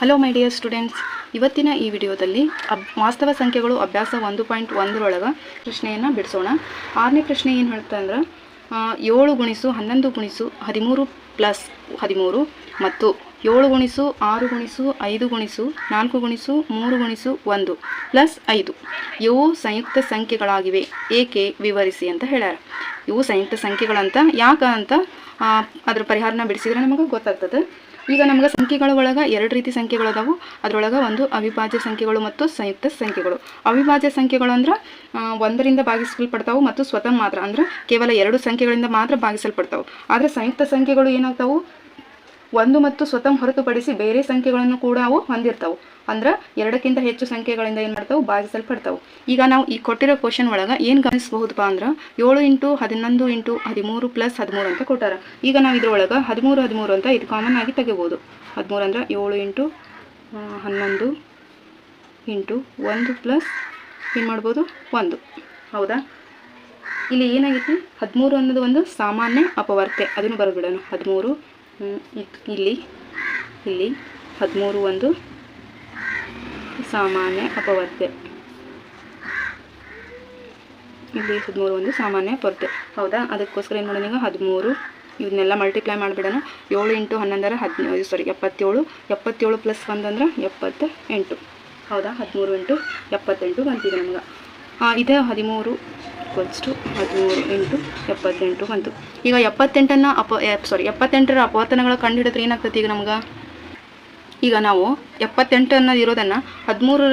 Hello my dear students, ಇವತ್ತಿನ ಈ ವಿಡಿಯೋದಲ್ಲಿ ವಾಸ್ತವ ಸಂಖ್ಯೆಗಳು ಅಭ್ಯಾಸ 1.1 ಪ್ರಶ್ನೆಯನ್ನು ಬಿಡಿಸೋಣ. 6ನೇ ಪ್ರಶ್ನೆ ಏನು ಹೇಳ್ತಾ ಅಂದ್ರೆ 7 × 11 × 13 ಪ್ಲಸ್ 13 ಮತ್ತು 7 × 6 × 5 × 4 × 3 × 1 ಪ್ಲಸ್ 5 ಇವು ಸಂಯುಕ್ತ ಸಂಖ್ಯೆಗಳಾಗಿವೆ, ಏಕೆ ವಿವರಿಸಿ ಅಂತ ಹೇಳ್ಯಾರ. ಇವು ಸಂಯುಕ್ತ ಸಂಖ್ಯೆಗಳಂತ ಯಾಕೆ ಅಂತ ಅದ್ರ ಪರಿಹಾರನ ಬಿಡಿಸಿದ್ರೆ ನಮಗೆ ಗೊತ್ತಾಗ್ತದೆ. ಈಗ ನಮ್ಗೆ ಸಂಖ್ಯೆಗಳ ಒಳಗೆ 2 ರೀತಿ ಸಂಖ್ಯೆಗಳು ಅದಾವು. ಅದರೊಳಗೆ ಒಂದು ಅವಿಭಾಜ್ಯ ಸಂಖ್ಯೆಗಳು ಮತ್ತು ಸಂಯುಕ್ತ ಸಂಖ್ಯೆಗಳು. ಅವಿಭಾಜ್ಯ ಸಂಖ್ಯೆಗಳು ಅಂದ್ರೆ 1ರಿಂದ ಭಾಗಿಸಲ್ಪಡ್ತಾವು ಮತ್ತು ಸ್ವತಃ ಮಾತ್ರ ಅಂದ್ರೆ ಕೇವಲ 2 ಸಂಖ್ಯೆಗಳಿಂದ ಮಾತ್ರ ಭಾಗಿಸಲ್ಪಡ್ತಾವು. ಆದರೆ ಸಂಯುಕ್ತ ಸಂಖ್ಯೆಗಳು ಏನಾಗ್ತಾವು, 1 ಮತ್ತು ಸ್ವತಃ ಹೊರತುಪಡಿಸಿ ಬೇರೆ ಸಂಖ್ಯೆಗಳನ್ನು ಕೂಡ ಅವು ಹೊಂದಿರ್ತಾವು. ಅಂದ್ರೆ 2ಕ್ಕಿಂತ ಹೆಚ್ಚು ಸಂಖ್ಯೆಗಳಿಂದ ಏನು ಮಾಡ್ತಾವು, ಭಾಗಿಸಲ್ಪಡ್ತಾವು. ಈಗ ನಾವು ಈ ಕೊಟ್ಟಿರೋ ಕ್ವಶನ್ ಒಳಗೆ ಏನು ಗಮನಿಸಬಹುದಪ್ಪ ಅಂದ್ರೆ 7 × 11 × 13 ಪ್ಲಸ್ 13 ಅಂತ ಕೊಟ್ಟಾರ. ಈಗ ನಾವು ಇದ್ರೊಳಗೆ 13 ಅಂತ ಇದು ಕಾಮನ್ ಆಗಿ ತೆಗಿಬೋದು. 13 ಅಂದ್ರೆ 7 × 11 × 1 ಪ್ಲಸ್ ಏನು ಮಾಡ್ಬೋದು 1. ಹೌದಾ, ಇಲ್ಲಿ ಏನಾಗೈತಿ, 13 ಅನ್ನೋದು ಒಂದು ಸಾಮಾನ್ಯ ಅಪವರ್ತೆ, ಅದನ್ನು ಬರೆದ್ಬಿಡೋಣ. 13 ಇಲ್ಲಿ 13 ಒಂದು ಸಾಮಾನ್ಯ ಅಪವರ್ತೆ, ಇಲ್ಲಿ 13 ಒಂದು ಸಾಮಾನ್ಯ ಅಪವರ್ತೆ. ಹೌದಾ, ಅದಕ್ಕೋಸ್ಕರ ಏನು ಮಾಡೋಣ, ಈಗ 13 ಇವನ್ನೆಲ್ಲ ಮಲ್ಟಿಪ್ಲೈ ಮಾಡಿಬಿಡೋಣ. 7 × 11 77, 77 ಪ್ಲಸ್ 1 ಅಂದ್ರೆ 78. ಹೌದಾ, 13 × 78 ಬಂತಿದೆ ನಮ್ಗೆ. ಇದೆ 13 × 78 ಬಂತು. ಈಗ 78ನ 78ರ ಅಪವರ್ತನಗಳ ಕಂಡುಹಿಡಿದ್ರೆ ಏನಾಗ್ತದೆ ಈಗ ನಮ್ಗೆ. ಈಗ ನಾವು 78 ಅನ್ನೋದು ಇರೋದನ್ನು 13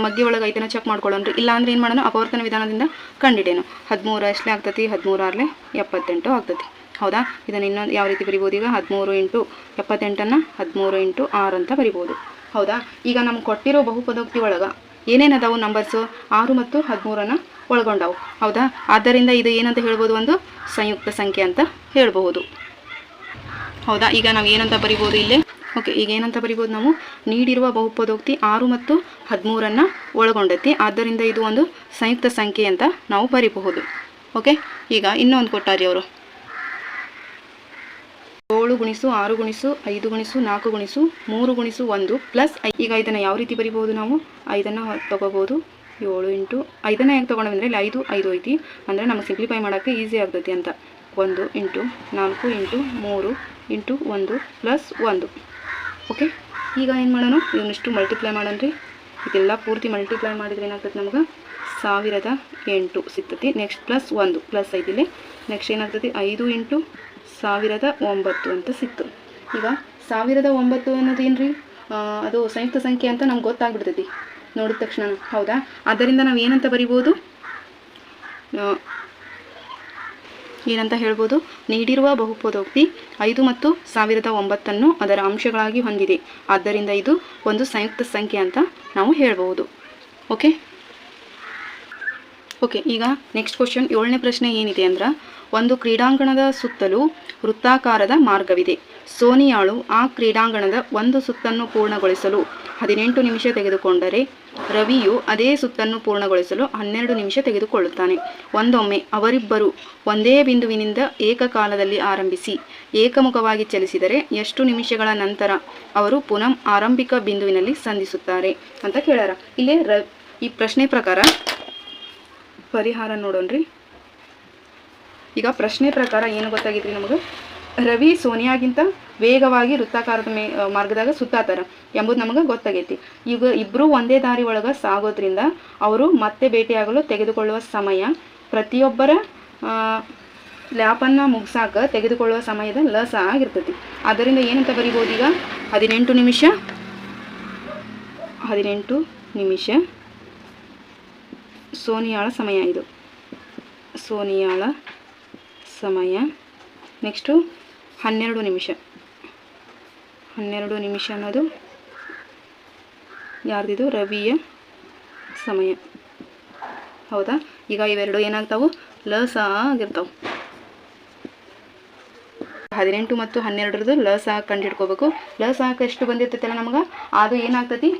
ಮಧ್ಯೆ ಒಳಗೆ ಐತನ ಚೆಕ್ ಮಾಡ್ಕೊಳ್ಳೋಣ್ರಿ. ಇಲ್ಲ ಅಂದ್ರೆ ಏನು ಮಾಡೋಣ, ಅಪವರ್ತನ ವಿಧಾನದಿಂದ ಕಂಡುಹಿಡೇನು. 13 ಎಷ್ಟೇ ಆಗ್ತತಿ, 13 78 ಆಗ್ತತಿ. ಹೌದಾ, ಇದನ್ನು ಇನ್ನೊಂದು ಯಾವ ರೀತಿ ಬರಿಬೋದು, ಈಗ 13 × 78ನ್ನು 13 × 6 ಅಂತ ಬರಿಬೋದು. ಹೌದಾ, ಈಗ ನಮ್ಗೆ ಕೊಟ್ಟಿರೋ ಬಹುಪದೋಕ್ತಿ ಒಳಗೆ ಏನೇನದಾವು ನಂಬರ್ಸು 6 ಮತ್ತು 13ನ್ನು ಒಳಗೊಂಡವು. ಹೌದಾ, ಆದ್ದರಿಂದ ಇದು ಏನಂತ ಹೇಳ್ಬೋದು, ಒಂದು ಸಂಯುಕ್ತ ಸಂಖ್ಯೆ ಅಂತ ಹೇಳ್ಬಹುದು. ಹೌದಾ, ಈಗ ನಾವು ಏನಂತ ಬರಿಬೋದು ಇಲ್ಲಿ. ಓಕೆ, ಈಗ ಏನಂತ ಬರಿಬೋದು, ನಾವು ನೀಡಿರುವ ಬಹುಪದೋಕ್ತಿ 6 ಮತ್ತು 13ನ್ನು ಒಳಗೊಂಡೈತಿ, ಆದ್ದರಿಂದ ಇದು ಒಂದು ಸಂಯುಕ್ತ ಸಂಖ್ಯೆ ಅಂತ ನಾವು ಬರಿಬಹುದು. ಓಕೆ, ಈಗ ಇನ್ನೊಂದು ಕೊಟ್ಟಾರಿ ಅವರು 7 × 6 × 5 × 4 × 3 × 1 ಪ್ಲಸ್ 5. ಈಗ ಇದನ್ನು ಯಾವ ರೀತಿ ಬರಿಬೋದು, ನಾವು 5ನ್ನು ತೊಗೋಬೋದು. 7 × 5ನ್ನು ಹೇಗೆ ತೊಗೊಂಡ್ರೆ ಇಲ್ಲಿ 5 ಐತಿ, ಅಂದರೆ ನಮಗೆ ಸಿಂಪ್ಲಿಫೈ ಮಾಡೋಕ್ಕೆ ಈಸಿ ಆಗ್ತೈತಿ ಅಂತ. 1 × 4 × 3 × 1 ಪ್ಲಸ್ 1. ಓಕೆ, ಈಗ ಏನು ಮಾಡೋಣ, ಇವನ್ನಿಷ್ಟು ಮಲ್ಟಿಪ್ಲೈ ಮಾಡೋಣ್ರಿ. ಇದೆಲ್ಲ ಪೂರ್ತಿ ಮಲ್ಟಿಪ್ಲೈ ಮಾಡಿದ್ರೆ ಏನಾಗ್ತದೆ ನಮ್ಗೆ 1008 ಸಿಗ್ತತಿ. ನೆಕ್ಸ್ಟ್ ಪ್ಲಸ್ 1 ಪ್ಲಸ್ 5 ಇಲ್ಲಿ. ನೆಕ್ಸ್ಟ್ ಏನಾಗ್ತದೆ 5 × 1009 ಅಂತ ಸಿಕ್ತು. ಈಗ 1009 ಅನ್ನೋದು ಏನು ರೀ, ಅದು ಸಂಯುಕ್ತ ಸಂಖ್ಯೆ ಅಂತ ನಮ್ಗೆ ಗೊತ್ತಾಗ್ಬಿಡ್ತೈತಿ ನೋಡಿದ ತಕ್ಷಣ. ಹೌದಾ, ಆದ್ದರಿಂದ ನಾವು ಏನಂತ ಬರಿಬೋದು, ಏನಂತ ಹೇಳ್ಬೋದು, ನೀಡಿರುವ ಬಹುಪದೋಕ್ತಿ 5 ಮತ್ತು 1009 ಅದರ ಅಂಶಗಳಾಗಿ ಹೊಂದಿದೆ, ಆದ್ದರಿಂದ ಇದು ಒಂದು ಸಂಯುಕ್ತ ಸಂಖ್ಯೆ ಅಂತ ನಾವು ಹೇಳ್ಬೋದು. ಓಕೆ, ಈಗ ನೆಕ್ಸ್ಟ್ ಕ್ವಶನ್ 7ನೇ ಪ್ರಶ್ನೆ ಏನಿದೆ ಅಂದ್ರೆ, ಒಂದು ಕ್ರೀಡಾಂಗಣದ ಸುತ್ತಲೂ ವೃತ್ತಾಕಾರದ ಮಾರ್ಗವಿದೆ. ಸೋನಿಯಾಳು ಆ ಕ್ರೀಡಾಂಗಣದ ಒಂದು ಸುತ್ತನ್ನು ಪೂರ್ಣಗೊಳಿಸಲು 18 ನಿಮಿಷ ತೆಗೆದುಕೊಂಡರೆ ರವಿಯು ಅದೇ ಸುತ್ತನ್ನು ಪೂರ್ಣಗೊಳಿಸಲು 12 ನಿಮಿಷ ತೆಗೆದುಕೊಳ್ಳುತ್ತಾನೆ. ಒಂದೊಮ್ಮೆ ಅವರಿಬ್ಬರು ಒಂದೇ ಬಿಂದುವಿನಿಂದ ಏಕಕಾಲದಲ್ಲಿ ಆರಂಭಿಸಿ ಏಕಮುಖವಾಗಿ ಚಲಿಸಿದರೆ ಎಷ್ಟು ನಿಮಿಷಗಳ ನಂತರ ಅವರು ಪುನಃ ಆರಂಭಿಕ ಬಿಂದುವಿನಲ್ಲಿ ಸಂಧಿಸುತ್ತಾರೆ ಅಂತ ಕೇಳ್ಯಾರ. ಇಲ್ಲೇ ಈ ಪ್ರಶ್ನೆ ಪ್ರಕಾರ ಪರಿಹಾರ ನೋಡೋಣ್ರಿ. ಈಗ ಪ್ರಶ್ನೆ ಪ್ರಕಾರ ಏನು ಗೊತ್ತಾಗಿದ್ರಿ ನಮಗೆ, ರವಿ ಸೋನಿಯಾಗಿಂತ ವೇಗವಾಗಿ ವೃತ್ತಾಕಾರದ ಮಾರ್ಗದಾಗ ಸುತ್ತಾತಾರ ಎಂಬುದು ನಮಗೆ ಗೊತ್ತಾಗೈತಿ. ಈಗ ಇಬ್ಬರು ಒಂದೇ ದಾರಿ ಒಳಗೆ ಸಾಗೋದ್ರಿಂದ ಅವರು ಮತ್ತೆ ಭೇಟಿಯಾಗಲು ತೆಗೆದುಕೊಳ್ಳುವ ಸಮಯ ಪ್ರತಿಯೊಬ್ಬರ ಲ್ಯಾಪನ್ನು ಮುಗಿಸಾಕ ತೆಗೆದುಕೊಳ್ಳುವ ಸಮಯದ ಲಸ ಆಗಿರ್ತೈತಿ. ಆದ್ದರಿಂದ ಏನಂತ ಬರಿಬೋದು, ಈಗ 18 ನಿಮಿಷ ಸೋನಿಯಾಳ ಸಮಯ, ಇದು ಸೋನಿಯಾಳ ಸಮಯ. ನೆಕ್ಸ್ಟು 12 ನಿಮಿಷ ಅನ್ನೋದು ಯಾರ್ದಿದು, ರವಿಯ ಸಮಯ. ಹೌದಾ, ಈಗ ಇವೆರಡು ಏನಾಗ್ತಾವು, ಲಸ ಆಗಿರ್ತಾವೆ. 18 ಮತ್ತು 12ರದ್ದು ಲಸ ಕಂಡುಹಿಡ್ಕೋಬೇಕು. ಲಸ ಎಷ್ಟು ಬಂದಿರ್ತೈತಲ್ಲ ನಮ್ಗೆ, ಅದು ಏನಾಗ್ತತಿ,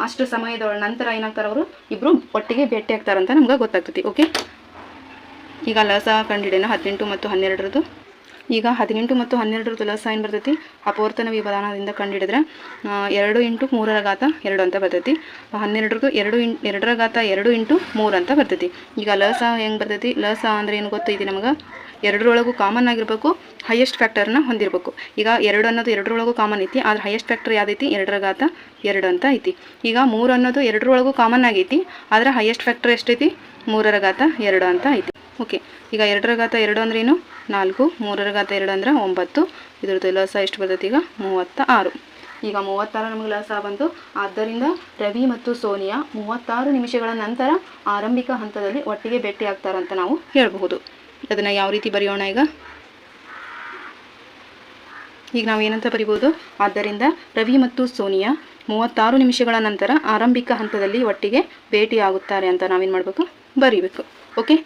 ಅಷ್ಟು ಸಮಯದ ನಂತರ ಏನಾಗ್ತಾರೆ, ಅವರು ಇಬ್ಬರು ಒಟ್ಟಿಗೆ ಭೇಟಿ ಆಗ್ತಾರಂತ ನಮ್ಗೆ ಗೊತ್ತಾಗ್ತೈತಿ. ಓಕೆ, ಈಗ ಲಸ ಕಂಡುಹಿಡಿಯೋಣ 18 ಮತ್ತು 12ರದ್ದು. ಈಗ 18 ಮತ್ತು 12 ಲಸ ಏನು ಬರ್ತೈತಿ ಅಪವರ್ತನ ವಿಧಾನದಿಂದ ಕಂಡುಹಿಡಿದ್ರೆ 2 × 3² ಅಂತ ಬರ್ತೈತಿ. 12 2 × 3 ಅಂತ ಬರ್ತೈತಿ. ಈಗ ಲಸ ಹೆಂಗೆ ಬರ್ತೈತಿ ಲಸ ಅಂದರೆ ಏನು ಗೊತ್ತೈತಿ ನಮಗೆ ಎರಡರೊಳಗೂ ಕಾಮನ್ ಆಗಿರಬೇಕು ಹೈಯೆಸ್ಟ್ ಫ್ಯಾಕ್ಟರ್ನ ಹೊಂದಿರಬೇಕು. ಈಗ 2 ಅನ್ನೋದು ಎರಡರೊಳಗೂ ಕಾಮನ್ ಐತಿ ಆದರೆ ಹೈಯೆಸ್ಟ್ ಫ್ಯಾಕ್ಟರ್ ಯಾವುದೈತಿ 2² ಅಂತ ಐತಿ. ಈಗ 3 ಅನ್ನೋದು ಎರಡರೊಳಗೂ ಕಾಮನ್ ಆಗೈತಿ ಆದರೆ ಹೈಯೆಸ್ಟ್ ಫ್ಯಾಕ್ಟರ್ ಎಷ್ಟೈತಿ 3² ಅಂತ ಐತಿ. ಓಕೆ, ಈಗ 2² ಅಂದ್ರೆ ಏನು 4, 3² ಅಂದ್ರೆ 9. ಇದ್ರದ್ದು ಲಸ ಎಷ್ಟು ಬರ್ತೈತಿ ಈಗ 36. ಈಗ 36 ನಮಗೆ ಲಸ ಬಂತು. ಆದ್ದರಿಂದ ರವಿ ಮತ್ತು ಸೋನಿಯಾ 36 ನಿಮಿಷಗಳ ನಂತರ ಆರಂಭಿಕ ಹಂತದಲ್ಲಿ ಒಟ್ಟಿಗೆ ಭೇಟಿ ಆಗ್ತಾರಂತ ನಾವು ಹೇಳಬಹುದು. ಅದನ್ನು ಯಾವ ರೀತಿ ಬರೆಯೋಣ ಈಗ ನಾವು ಏನಂತ ಬರಿಬೋದು, ಆದ್ದರಿಂದ ರವಿ ಮತ್ತು ಸೋನಿಯಾ 36 ನಿಮಿಷಗಳ ನಂತರ ಆರಂಭಿಕ ಹಂತದಲ್ಲಿ ಒಟ್ಟಿಗೆ ಭೇಟಿ ಆಗುತ್ತಾರೆ ಅಂತ ನಾವೇನು ಮಾಡಬೇಕು ಬರೀಬೇಕು. ಓಕೆ.